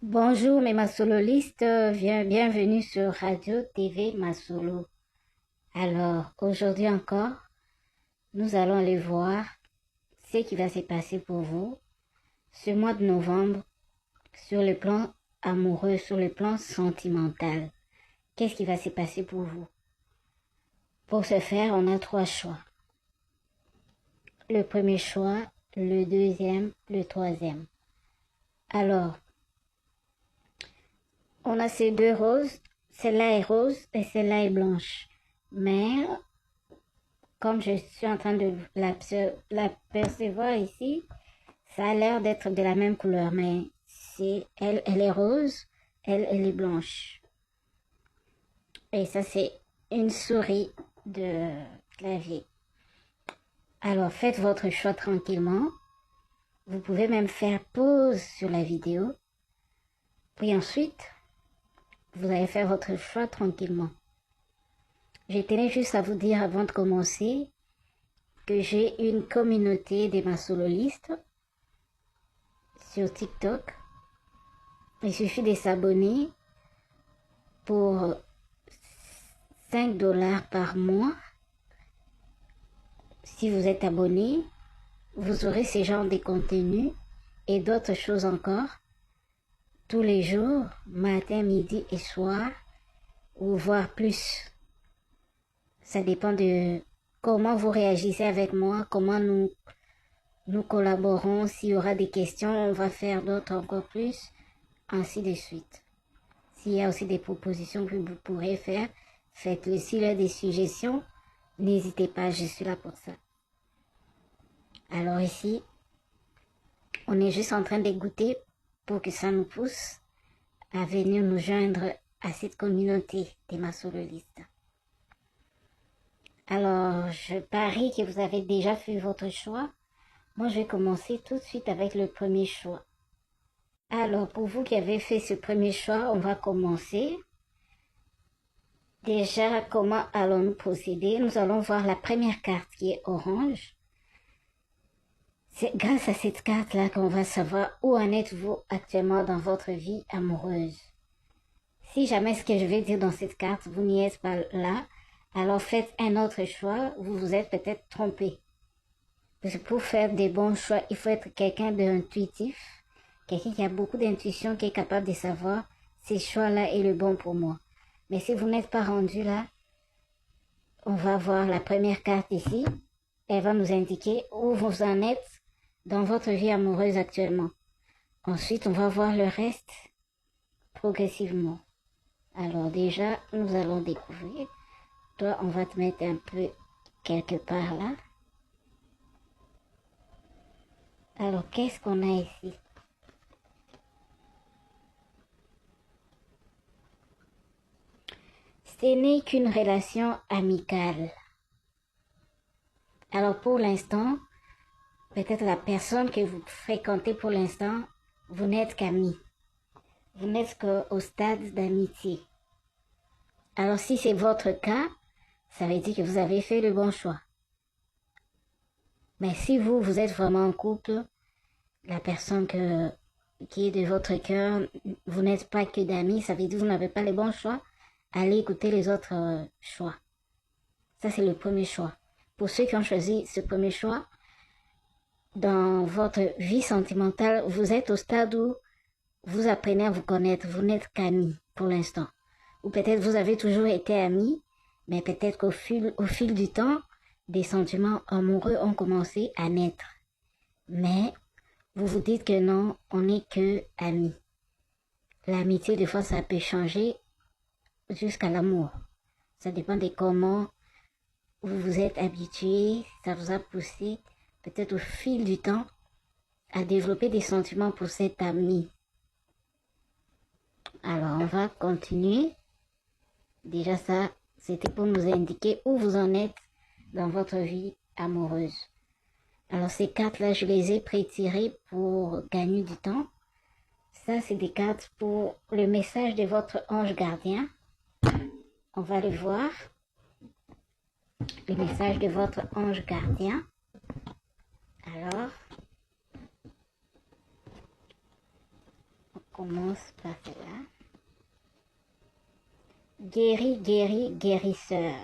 Bonjour mes masololistes, bienvenue sur Radio TV Masolo. Alors, aujourd'hui encore, nous allons aller voir ce qui va se passer pour vous ce mois de novembre sur le plan amoureux, sur le plan sentimental. Qu'est-ce qui va se passer pour vous? Pour ce faire, on a trois choix. Le premier choix, le deuxième, le troisième. Alors, on a ces deux roses. Celle-là est rose et celle-là est blanche. Mais, comme je suis en train de l'apercevoir ici, ça a l'air d'être de la même couleur. Mais elle est rose, elle est blanche. Et ça, c'est une souris de clavier. Alors, faites votre choix tranquillement. Vous pouvez même faire pause sur la vidéo. Puis ensuite, vous allez faire votre choix tranquillement. Je tenais juste à vous dire avant de commencer que j'ai une communauté des masololistes sur TikTok. Il suffit de s'abonner pour 5 dollars par mois. Si vous êtes abonné, vous aurez ce genre de contenu et d'autres choses encore tous les jours, matin, midi et soir, ou voire plus. Ça dépend de comment vous réagissez avec moi, comment nous collaborons. S'il y aura des questions, on va faire d'autres encore plus, ainsi de suite. S'il y a aussi des propositions que vous pourrez faire, faites-le. S'il y a des suggestions, n'hésitez pas, je suis là pour ça. Alors ici, on est juste en train d'écouter pour que ça nous pousse à venir nous joindre à cette communauté des masololistes. Alors, je parie que vous avez déjà fait votre choix. Moi, je vais commencer tout de suite avec le premier choix. Alors, pour vous qui avez fait ce premier choix, on va commencer. Déjà, comment allons-nous procéder? Nous allons voir la première carte qui est orange. C'est grâce à cette carte-là qu'on va savoir où en êtes-vous actuellement dans votre vie amoureuse. Si jamais ce que je vais dire dans cette carte, vous n'y êtes pas là, alors faites un autre choix, vous vous êtes peut-être trompé. Parce que pour faire des bons choix, il faut être quelqu'un d'intuitif, quelqu'un qui a beaucoup d'intuition, qui est capable de savoir ces choix-là est le bon pour moi. Mais si vous n'êtes pas rendu là, on va voir la première carte ici. Elle va nous indiquer où vous en êtes dans votre vie amoureuse actuellement. Ensuite, on va voir le reste progressivement. Alors déjà, nous allons découvrir. Toi, on va te mettre un peu quelque part là. Alors, qu'est-ce qu'on a ici? Ce n'est qu'une relation amicale. Alors, pour l'instant, peut-être la personne que vous fréquentez pour l'instant, vous n'êtes qu'amis. Vous n'êtes qu'au stade d'amitié. Alors, si c'est votre cas, ça veut dire que vous avez fait le bon choix. Mais si vous êtes vraiment en couple, la personne qui est de votre cœur, vous n'êtes pas que d'amis, ça veut dire que vous n'avez pas les bons choix, allez écouter les autres choix. Ça, c'est le premier choix. Pour ceux qui ont choisi ce premier choix, dans votre vie sentimentale, vous êtes au stade où vous apprenez à vous connaître, vous n'êtes qu'amis pour l'instant. Ou peut-être vous avez toujours été amis, mais peut-être qu'au fil du temps, des sentiments amoureux ont commencé à naître. Mais vous vous dites que non, on n'est que amis. L'amitié, des fois, ça peut changer jusqu'à l'amour. Ça dépend de comment vous vous êtes habitué, ça vous a poussé, peut-être au fil du temps, à développer des sentiments pour cet ami. Alors, on va continuer. Déjà ça, c'était pour nous indiquer où vous en êtes dans votre vie amoureuse. Alors, ces cartes-là, je les ai prétirées pour gagner du temps. Ça, c'est des cartes pour le message de votre ange gardien. On va le voir. Le message de votre ange gardien. Alors, commence par cela. Guéri, guéri, guérisseur.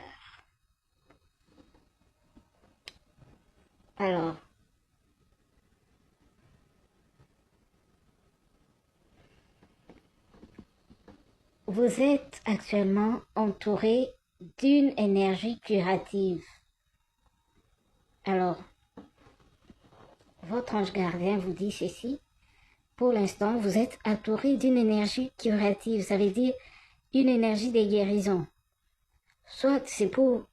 Alors, vous êtes actuellement entouré d'une énergie curative. Alors, votre ange gardien vous dit ceci. Pour l'instant, vous êtes entouré d'une énergie curative. Ça veut dire une énergie de guérison. Soit c'est pour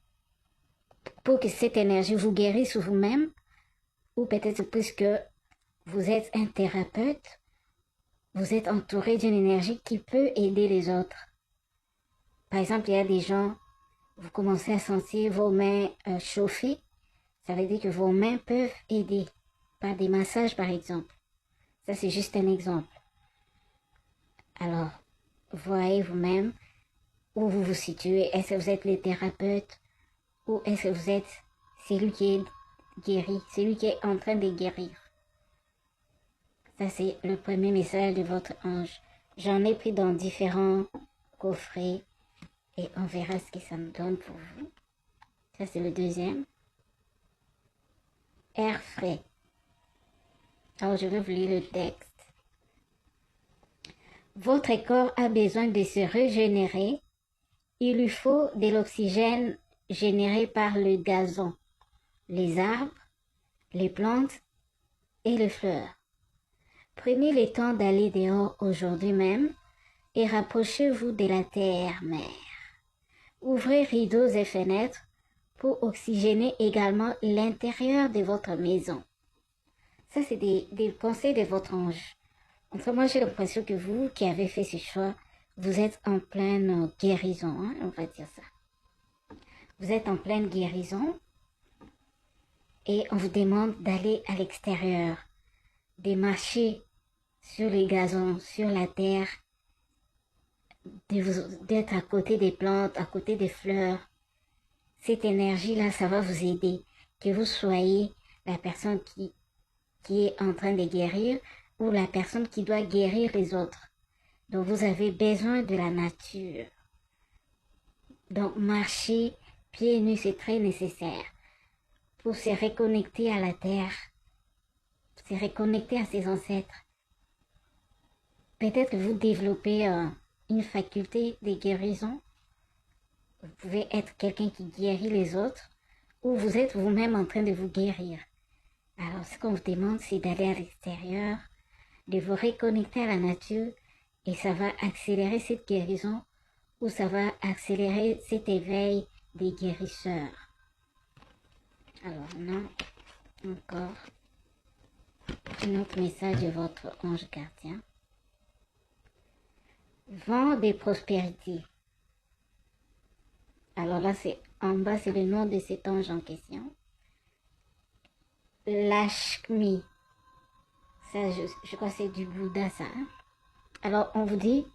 que cette énergie vous guérisse vous-même, ou peut-être puisque vous êtes un thérapeute, vous êtes entouré d'une énergie qui peut aider les autres. Par exemple, il y a des gens, vous commencez à sentir vos mains chauffer, ça veut dire que vos mains peuvent aider, par des massages par exemple. Ça c'est juste un exemple. Alors, voyez vous-même où vous vous situez. Est-ce que vous êtes le thérapeute ou est-ce que vous êtes celui qui est guéri, celui qui est en train de guérir? Ça, c'est le premier message de votre ange. J'en ai pris dans différents coffrets et on verra ce que ça me donne pour vous. Ça, c'est le deuxième. Air frais. Alors, je vais vous lire le texte. Votre corps a besoin de se régénérer. Il lui faut de l'oxygène généré par le gazon, les arbres, les plantes et les fleurs. Prenez le temps d'aller dehors aujourd'hui même et rapprochez-vous de la terre-mère. Ouvrez rideaux et fenêtres pour oxygéner également l'intérieur de votre maison. Ça, c'est des conseils de votre ange. Entre moi, j'ai l'impression que vous qui avez fait ce choix, vous êtes en pleine guérison, hein, on va dire ça. Vous êtes en pleine guérison et on vous demande d'aller à l'extérieur, de marcher sur les gazons, sur la terre, d'être à côté des plantes, à côté des fleurs. Cette énergie-là, ça va vous aider. Que vous soyez la personne qui est en train de guérir ou la personne qui doit guérir les autres. Donc, vous avez besoin de la nature. Donc, marcher pieds nus, c'est très nécessaire pour se reconnecter à la terre, se reconnecter à ses ancêtres. Peut-être que vous développez une faculté de guérison. Vous pouvez être quelqu'un qui guérit les autres ou vous êtes vous-même en train de vous guérir. Alors, ce qu'on vous demande, c'est d'aller à l'extérieur, de vous reconnecter à la nature et ça va accélérer cette guérison ou ça va accélérer cet éveil des guérisseurs. Alors, maintenant, encore un autre message de votre ange gardien. Vent de prospérité. Alors là, c'est en bas, c'est le nom de cet ange en question. Lakshmi. Ça, je crois que c'est du Bouddha, ça. Hein? Alors, on vous dit,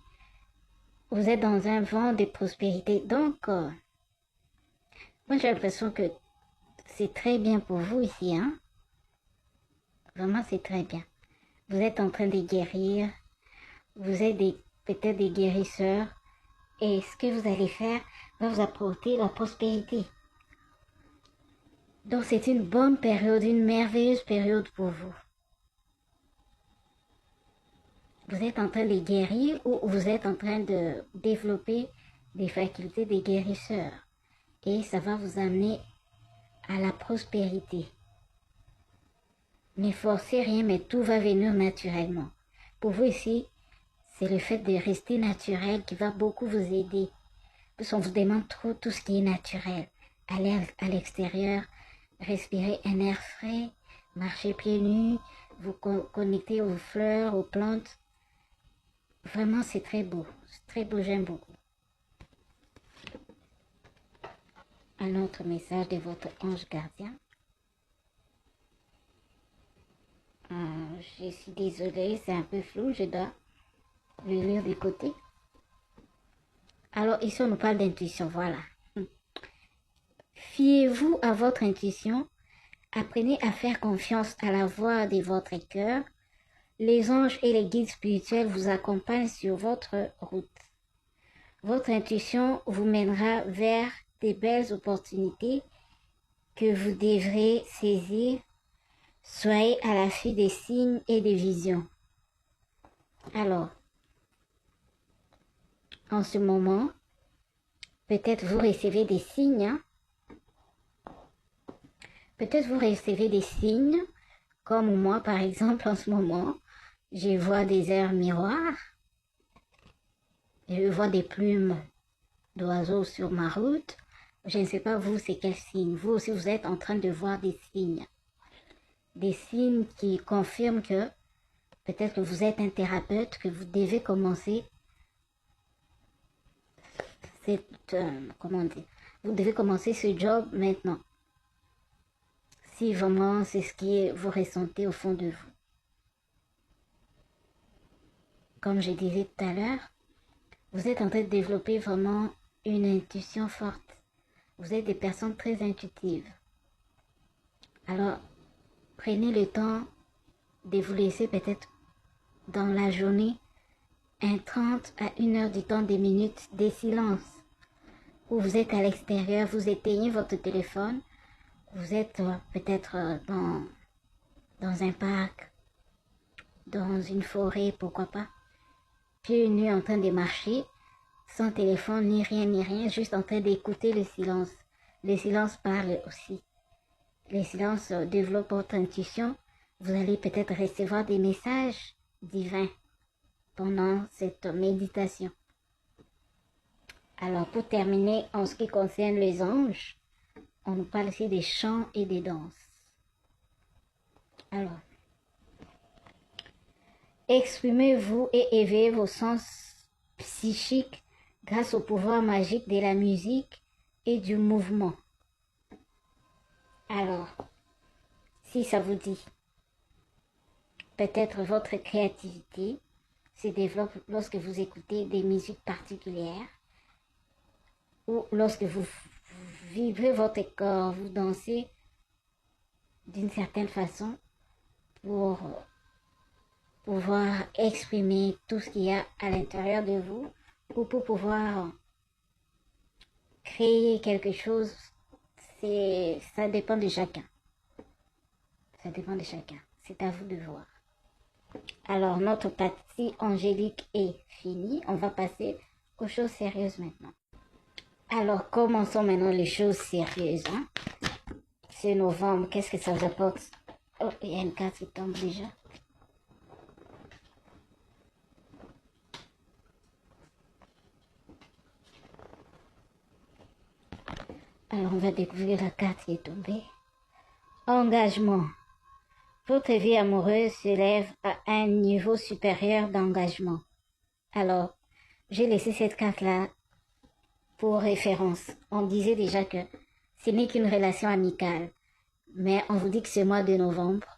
vous êtes dans un vent de prospérité. Donc, moi, j'ai l'impression que c'est très bien pour vous ici. Hein? Vraiment, c'est très bien. Vous êtes en train de guérir. Vous êtes peut-être des guérisseurs. Et ce que vous allez faire va vous apporter la prospérité. Donc, c'est une bonne période, une merveilleuse période pour vous. Vous êtes en train de guérir ou vous êtes en train de développer des facultés de guérisseur. Et ça va vous amener à la prospérité. Ne forcez rien, mais tout va venir naturellement. Pour vous ici, c'est le fait de rester naturel qui va beaucoup vous aider. Parce qu'on vous demande trop tout ce qui est naturel. Aller à l'extérieur, respirer un air frais, marcher pieds nus, vous connecter aux fleurs, aux plantes. Vraiment, c'est très beau. C'est très beau, j'aime beaucoup. Un autre message de votre ange gardien. Je suis désolée, c'est un peu flou, je dois le lire du côté. Alors, ici, on nous parle d'intuition, voilà. Fiez-vous à votre intuition, apprenez à faire confiance à la voix de votre cœur, Les anges et les guides spirituels vous accompagnent sur votre route. Votre intuition vous mènera vers des belles opportunités que vous devrez saisir. Soyez à l'affût des signes et des visions. Alors, en ce moment, peut-être vous recevez des signes. Peut-être vous recevez des signes, comme moi par exemple en ce moment. Je vois des airs miroirs. Je vois des plumes d'oiseaux sur ma route. Je ne sais pas vous, c'est quel signe. Vous aussi, vous êtes en train de voir des signes. Des signes qui confirment que peut-être que vous êtes un thérapeute, que vous devez commencer vous devez commencer ce job maintenant. Si vraiment c'est ce que vous ressentez au fond de vous. Comme je disais tout à l'heure, vous êtes en train de développer vraiment une intuition forte. Vous êtes des personnes très intuitives. Alors, prenez le temps de vous laisser peut-être dans la journée un 30 à 1 heure du temps, des minutes, des silences. Où vous êtes à l'extérieur, vous éteignez votre téléphone, vous êtes peut-être dans un parc, dans une forêt, pourquoi pas, pieds nus en train de marcher, sans téléphone, ni rien, juste en train d'écouter le silence. Le silence parle aussi. Le silence développe votre intuition. Vous allez peut-être recevoir des messages divins pendant cette méditation. Alors, pour terminer, en ce qui concerne les anges, on nous parle ici des chants et des danses. Alors, exprimez-vous et éveillez vos sens psychiques grâce au pouvoir magique de la musique et du mouvement. Alors, si ça vous dit, peut-être votre créativité se développe lorsque vous écoutez des musiques particulières ou lorsque vous vibrez votre corps, vous dansez d'une certaine façon pour pouvoir exprimer tout ce qu'il y a à l'intérieur de vous ou pour pouvoir créer quelque chose. Ça dépend de chacun. Ça dépend de chacun. C'est à vous de voir. Alors, notre partie angélique est finie. On va passer aux choses sérieuses maintenant. Alors, commençons maintenant les choses sérieuses. C'est novembre. Qu'est-ce que ça vous apporte? Oh, il y a une carte qui tombe déjà. Alors, on va découvrir la carte qui est tombée. Engagement. Votre vie amoureuse s'élève à un niveau supérieur d'engagement. Alors, j'ai laissé cette carte-là pour référence. On disait déjà que ce n'est qu'une relation amicale. Mais on vous dit que ce mois de novembre,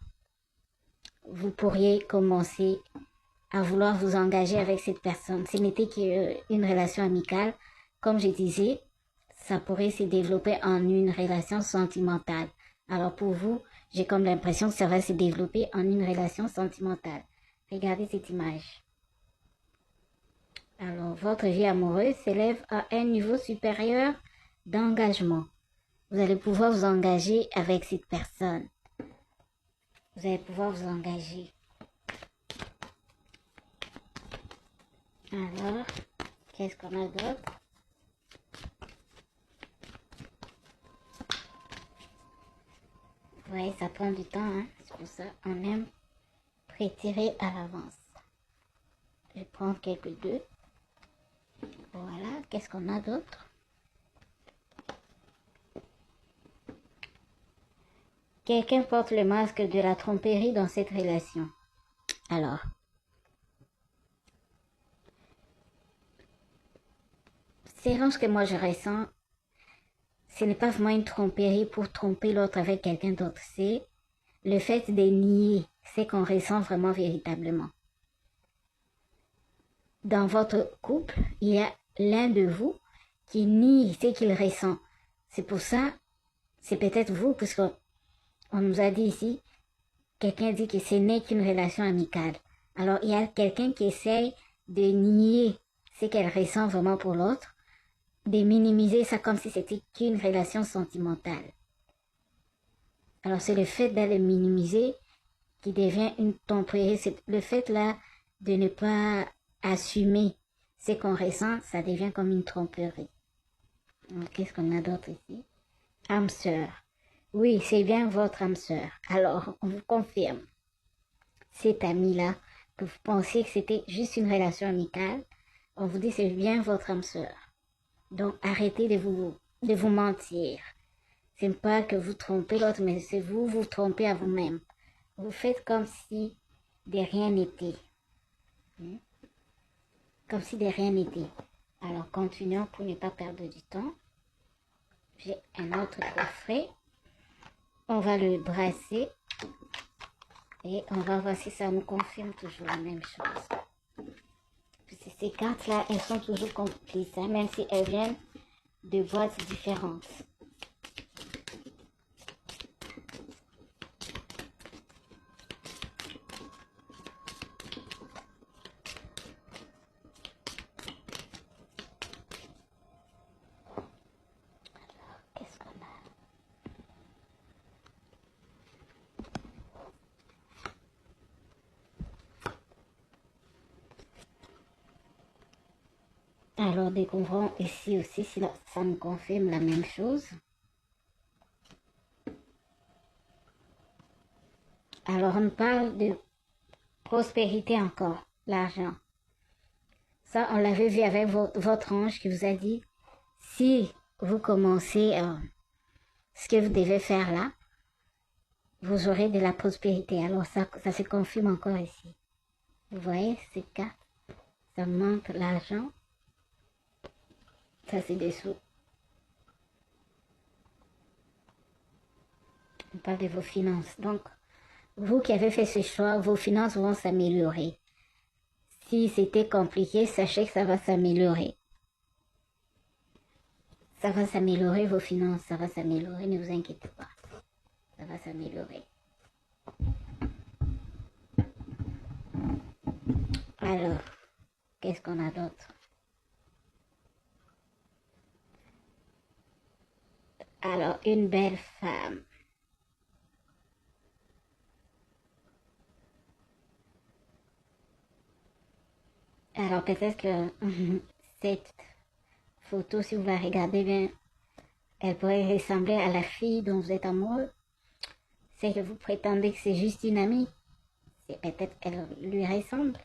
vous pourriez commencer à vouloir vous engager avec cette personne. Ce n'était qu'une relation amicale. Comme je disais, ça pourrait se développer en une relation sentimentale. Alors pour vous, j'ai comme l'impression que ça va se développer en une relation sentimentale. Regardez cette image. Alors, votre vie amoureuse s'élève à un niveau supérieur d'engagement. Vous allez pouvoir vous engager avec cette personne. Vous allez pouvoir vous engager. Alors, qu'est-ce qu'on a d'autre? Oui, ça prend du temps, hein? C'est pour ça qu'on aime prétirer à l'avance. Je vais prendre quelques deux. Voilà, qu'est-ce qu'on a d'autre? Quelqu'un porte le masque de la tromperie dans cette relation. Alors, selon ce que moi je ressens, ce n'est pas vraiment une tromperie pour tromper l'autre avec quelqu'un d'autre. C'est le fait de nier ce qu'on ressent vraiment véritablement. Dans votre couple, il y a l'un de vous qui nie ce qu'il ressent. C'est pour ça, c'est peut-être vous, puisque on nous a dit ici, quelqu'un dit que ce n'est qu'une relation amicale. Alors, il y a quelqu'un qui essaye de nier ce qu'elle ressent vraiment pour l'autre, de minimiser ça comme si c'était qu'une relation sentimentale. Alors, c'est le fait d'aller minimiser qui devient une tromperie. C'est le fait là de ne pas assumer ce qu'on ressent, ça devient comme une tromperie. Qu'est-ce qu'on a d'autre ici? Âme sœur. Oui, c'est bien votre âme sœur. Alors, on vous confirme. Cet ami-là, que vous pensiez que c'était juste une relation amicale, on vous dit c'est bien votre âme sœur. Donc, arrêtez de vous mentir. C'est pas que vous trompez l'autre, mais c'est vous trompez à vous-même. Vous faites comme si de rien n'était. Comme si de rien n'était. Alors, continuons pour ne pas perdre du temps. J'ai un autre coffret. On va le brasser. Et on va voir si ça nous confirme toujours la même chose. Puis ces cartes-là, elles sont toujours complices, hein, même si elles viennent de boîtes différentes. Qu'est-ce qu'on a? Alors, découvrons ici aussi si ça nous confirme la même chose. Alors, on parle de prospérité encore, l'argent. Ça, on l'avait vu avec votre ange qui vous a dit, si vous commencez ce que vous devez faire là, vous aurez de la prospérité. Alors, ça se confirme encore ici. Vous voyez, ces cartes, ça montre l'argent. Ça, c'est des sous. On parle de vos finances. Donc, vous qui avez fait ce choix, vos finances vont s'améliorer. Si c'était compliqué, sachez que ça va s'améliorer. Ça va s'améliorer, vos finances, ça va s'améliorer, ne vous inquiétez pas. Ça va s'améliorer. Alors, qu'est-ce qu'on a d'autre? Alors, une belle femme. Alors, peut-être que cette photo, si vous la regardez bien, elle pourrait ressembler à la fille dont vous êtes amoureux. C'est que vous prétendez que c'est juste une amie. C'est peut-être qu'elle lui ressemble.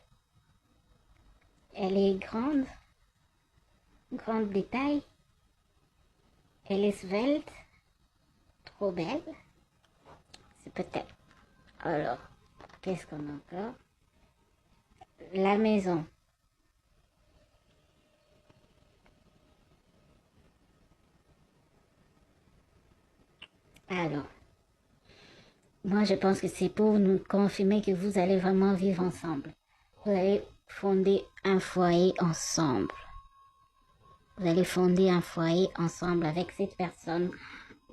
Elle est grande de taille. Elle est svelte, trop belle. C'est peut-être. Alors, qu'est-ce qu'on a encore? La maison. Alors, moi je pense que c'est pour nous confirmer que vous allez vraiment vivre ensemble. Vous allez fonder un foyer ensemble. Vous allez fonder un foyer ensemble avec cette personne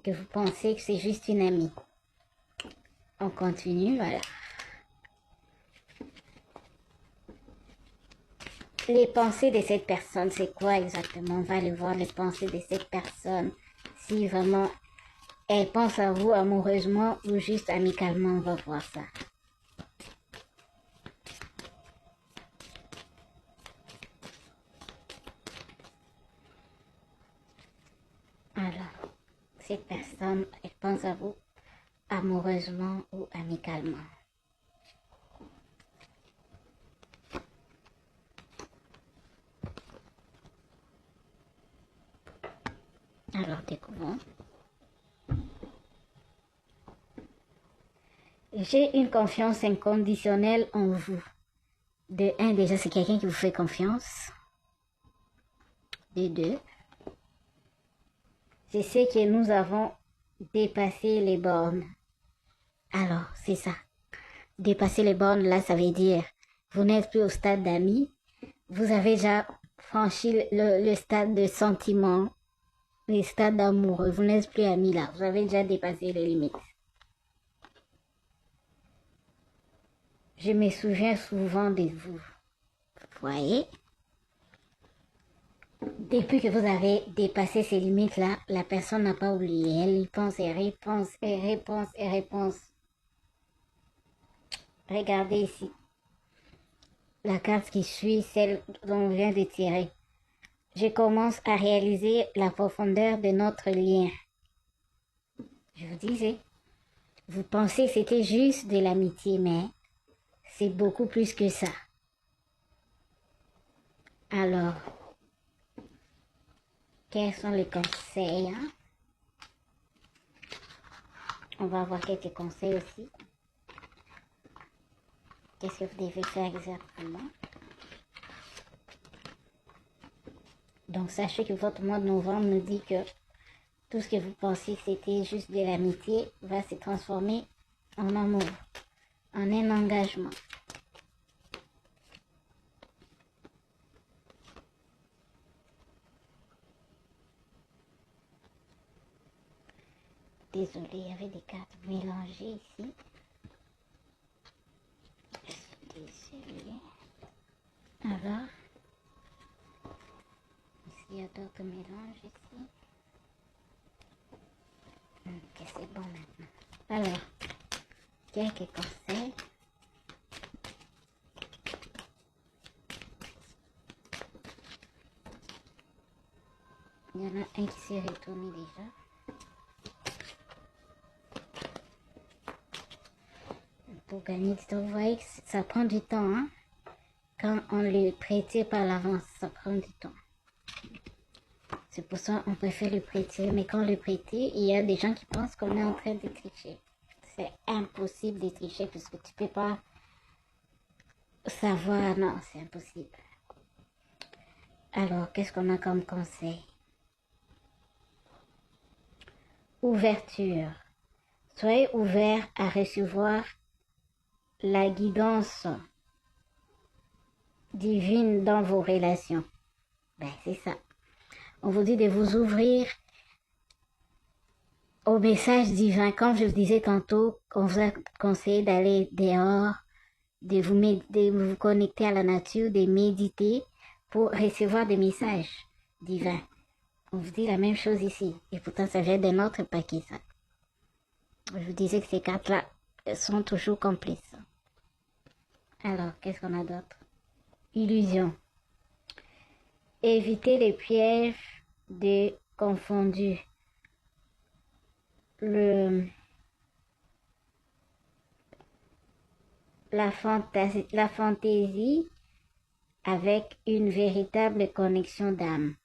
que vous pensez que c'est juste une amie. On continue, voilà. Les pensées de cette personne, c'est quoi exactement? On va aller voir les pensées de cette personne. Si vraiment elle pense à vous amoureusement ou juste amicalement, on va voir ça. Alors, cette personne, elle pense à vous amoureusement ou amicalement. Alors, découvrons. J'ai une confiance inconditionnelle en vous. De un, déjà, c'est quelqu'un qui vous fait confiance. De deux, je sais que nous avons dépassé les bornes. Alors, c'est ça. Dépasser les bornes, là, ça veut dire, vous n'êtes plus au stade d'amis. Vous avez déjà franchi le stade de sentiment, le stade d'amoureux. Vous n'êtes plus amis là. Vous avez déjà dépassé les limites. Je me souviens souvent de vous. Vous voyez? Depuis que vous avez dépassé ces limites-là, la personne n'a pas oublié. Elle y pense et réponse et réponse et réponse. Regardez ici. La carte qui suit, celle dont on vient de tirer. Je commence à réaliser la profondeur de notre lien. Je vous disais, vous pensez que c'était juste de l'amitié, mais c'est beaucoup plus que ça. Alors, quels sont les conseils, hein? On va avoir quelques conseils aussi. Qu'est-ce que vous devez faire exactement? Donc, sachez que votre mois de novembre nous dit que tout ce que vous pensiez que c'était juste de l'amitié va se transformer en amour, en un engagement. Désolée, il y avait des cartes mélangées ici. Désolée. Alors, ici, il y a d'autres mélanges ici. Ok, c'est bon maintenant. Alors, quelques conseils. Il y en a un qui s'est retourné déjà. Pour gagner du temps, vous voyez que ça prend du temps, hein? Quand on le prête par l'avance, ça prend du temps. C'est pour ça qu'on préfère le prêter. Mais quand on le prête, il y a des gens qui pensent qu'on est en train de tricher. C'est impossible de tricher puisque tu peux pas savoir. Non, c'est impossible. Alors, qu'est-ce qu'on a comme conseil? Ouverture. Soyez ouvert à recevoir la guidance divine dans vos relations. Ben, c'est ça. On vous dit de vous ouvrir au message divin. Comme je vous disais tantôt, on vous a conseillé d'aller dehors, de vous connecter à la nature, de méditer pour recevoir des messages divins. On vous dit la même chose ici. Et pourtant, ça vient d'un autre paquet, ça. Je vous disais que ces cartes-là sont toujours complices. Alors, qu'est-ce qu'on a d'autre? Illusion. Évitez les pièges de confondus. La fantaisie avec une véritable connexion d'âme.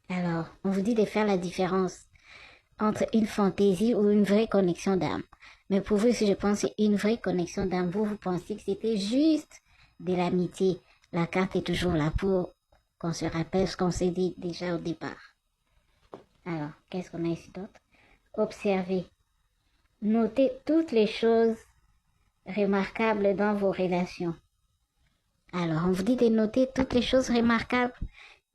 Alors, on vous dit de faire la différence entre une fantaisie ou une vraie connexion d'âme. Mais pour vous, si je pense c'est une vraie connexion d'âme, vous pensez que c'était juste de l'amitié. La carte est toujours là pour qu'on se rappelle ce qu'on s'est dit déjà au départ. Alors, qu'est-ce qu'on a ici d'autre? Observez. Notez toutes les choses remarquables dans vos relations. Alors, on vous dit de noter toutes les choses remarquables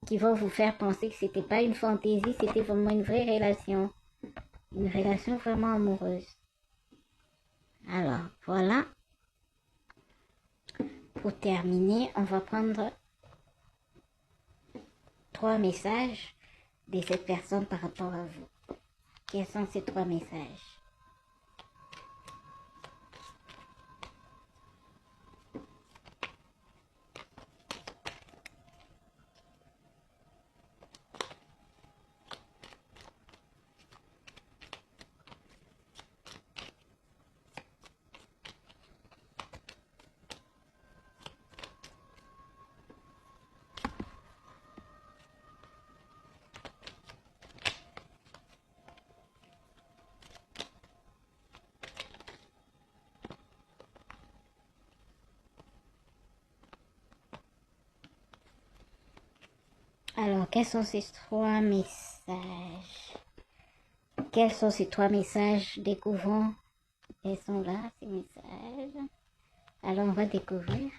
qui vont vous faire penser que c'était pas une fantaisie, c'était vraiment une vraie relation. Une relation vraiment amoureuse. Alors, voilà. Pour terminer, on va prendre 3 messages de cette personne par rapport à vous. Quels sont ces 3 messages? Alors, quels sont ces 3 messages? Quels sont ces 3 messages? Découvrons. Ils sont là, ces messages. Alors, on va découvrir.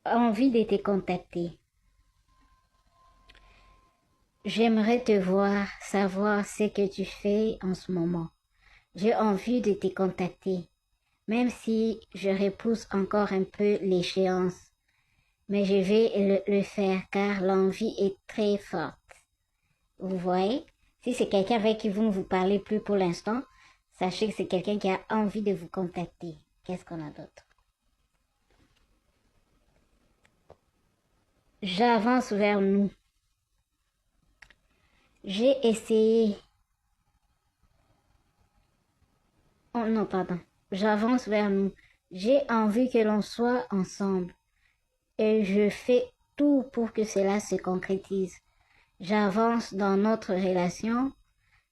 Envie de te contacter. J'aimerais te voir, savoir ce que tu fais en ce moment. J'ai envie de te contacter, même si je repousse encore un peu l'échéance. Mais je vais le faire car l'envie est très forte. Vous voyez? Si c'est quelqu'un avec qui vous ne vous parlez plus pour l'instant, sachez que c'est quelqu'un qui a envie de vous contacter. Qu'est-ce qu'on a d'autre? J'avance vers nous. J'ai essayé. Oh non, pardon. J'avance vers nous. J'ai envie que l'on soit ensemble. Et je fais tout pour que cela se concrétise. J'avance dans notre relation.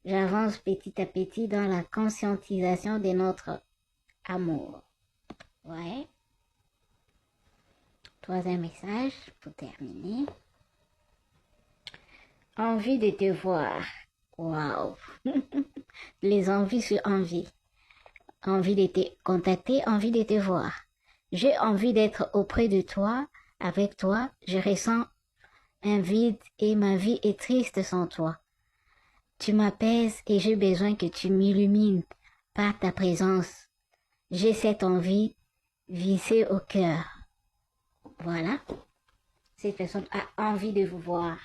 J'avance petit à petit dans la conscientisation de notre amour. Ouais. Troisième message pour terminer. Envie de te voir. Waouh. Les envies sur envie. Envie de te contacter, envie de te voir. J'ai envie d'être auprès de toi, avec toi. Je ressens un vide et ma vie est triste sans toi. Tu m'apaises et j'ai besoin que tu m'illumines par ta présence. J'ai cette envie vissée au cœur. Voilà. Cette personne a envie de vous voir.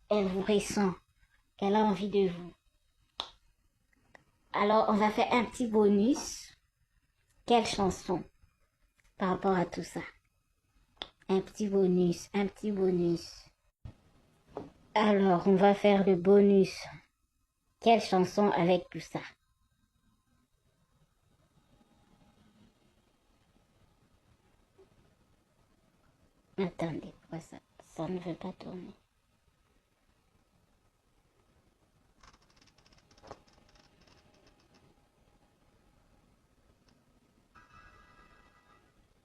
Elle vous ressent. Elle a envie de vous. Alors, on va faire un petit bonus. Quelle chanson par rapport à tout ça? Un petit bonus, un petit bonus. Alors, on va faire le bonus. Quelle chanson avec tout ça? Attendez, pourquoi ça ne veut pas tourner?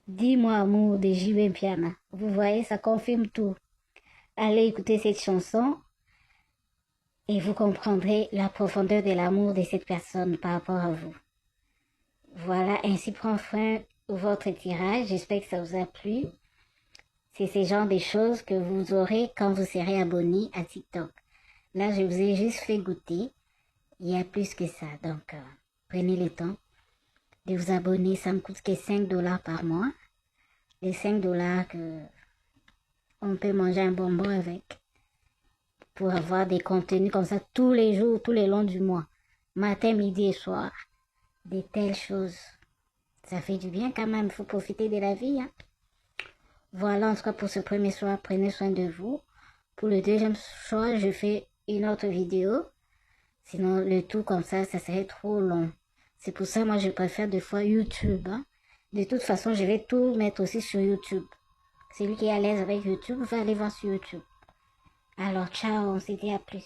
Dis-moi amour de JB Piana. Vous voyez, ça confirme tout. Allez écouter cette chanson et vous comprendrez la profondeur de l'amour de cette personne par rapport à vous. Voilà, ainsi prend fin votre tirage. J'espère que ça vous a plu. C'est ce genre de choses que vous aurez quand vous serez abonné à TikTok. Là, je vous ai juste fait goûter. Il y a plus que ça. Donc, prenez le temps de vous abonner. Ça me coûte que 5 $ par mois. Les 5 $ que on peut manger un bonbon avec. Pour avoir des contenus comme ça tous les jours, tous les longs du mois. Matin, midi et soir. Des telles choses. Ça fait du bien quand même. Il faut profiter de la vie. Hein? Voilà en tout cas pour ce premier soir. Prenez soin de vous. Pour le deuxième soir, je fais une autre vidéo. Sinon, le tout comme ça serait trop long. C'est pour ça, moi, je préfère des fois YouTube. Hein. De toute façon, je vais tout mettre aussi sur YouTube. Celui qui est à l'aise avec YouTube, va aller voir sur YouTube. Alors, ciao, on se dit à plus.